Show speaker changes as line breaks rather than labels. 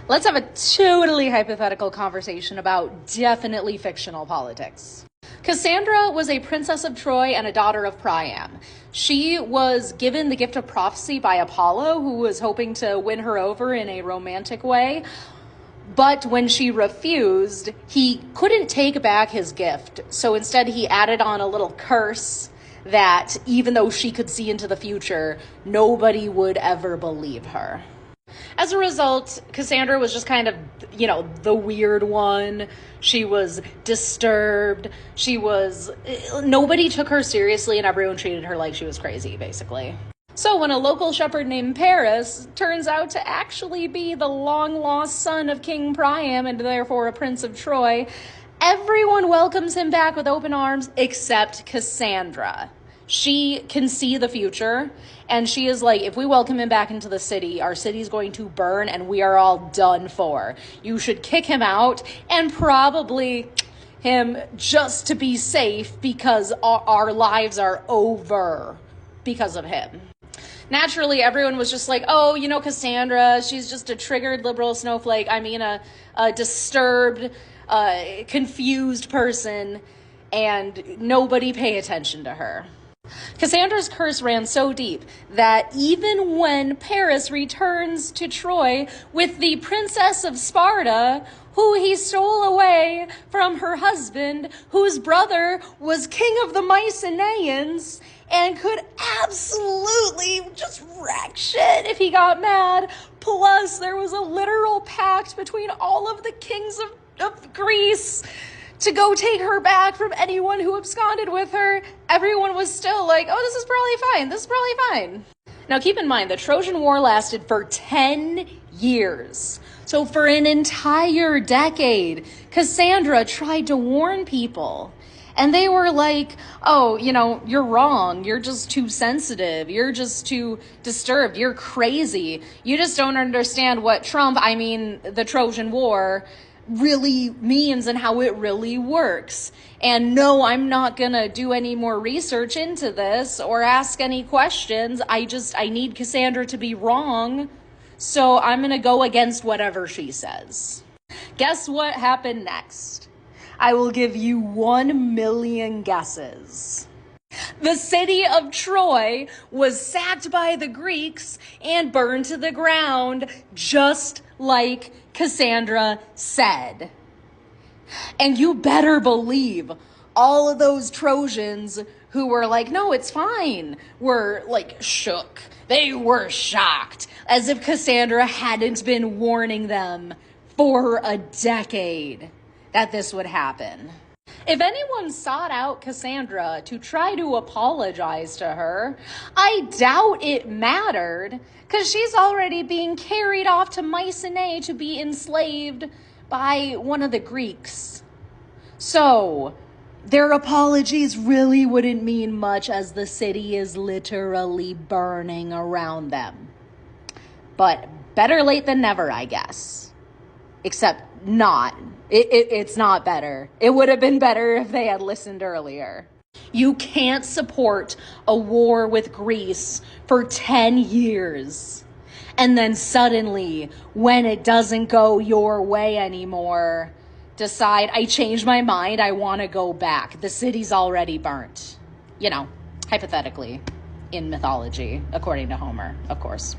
Let's have a totally hypothetical conversation about definitely fictional politics. Cassandra was a princess of Troy and a daughter of Priam. She was given the gift of prophecy by Apollo, who was hoping to win her over in a romantic way. But when she refused, he couldn't take back his gift. So instead, he added on a little curse that even though she could see into the future, nobody would ever believe her. As a result, Cassandra was just kind of, the weird one. She was disturbed. Nobody took her seriously and everyone treated her like she was crazy, basically. So when a local shepherd named Paris turns out to actually be the long-lost son of King Priam and therefore a prince of Troy, everyone welcomes him back with open arms except Cassandra. She can see the future, and she is like, if we welcome him back into the city, our city's going to burn and we are all done for. You should kick him out and probably him just to be safe because our lives are over because of him. Naturally, everyone was just like, oh, Cassandra, she's just a triggered liberal snowflake. A disturbed, confused person, and nobody pay attention to her. Cassandra's curse ran so deep that even when Paris returns to Troy with the princess of Sparta, who he stole away from her husband, whose brother was king of the Mycenaeans and could absolutely just wreck shit if he got mad. Plus, there was a literal pact between all of the kings of Greece to go take her back from anyone who absconded with her. Everyone was still like, oh, this is probably fine. Now, keep in mind, the Trojan War lasted for 10 years. So for an entire decade, Cassandra tried to warn people. And they were like, oh, you're wrong. You're just too sensitive. You're just too disturbed. You're crazy. You just don't understand what the Trojan War really means and how it really works. And no, I'm not gonna do any more research into this or ask any questions. I need Cassandra to be wrong. So I'm gonna go against whatever she says. Guess what happened next? I will give you 1 million guesses. The city of Troy was sacked by the Greeks and burned to the ground, just like Cassandra said. And you better believe all of those Trojans who were like, no, it's fine, were like shook. They were shocked, as if Cassandra hadn't been warning them for a decade that this would happen. If anyone sought out Cassandra to try to apologize to her, I doubt it mattered, because she's already being carried off to Mycenae to be enslaved by one of the Greeks. So their apologies really wouldn't mean much, as the city is literally burning around them. But better late than never, I guess. Except not. It's not better. It would have been better if they had listened earlier. You can't support a war with Greece for 10 years. And then suddenly, when it doesn't go your way anymore, decide, I changed my mind, I want to go back. The city's already burnt. Hypothetically, in mythology, according to Homer, of course.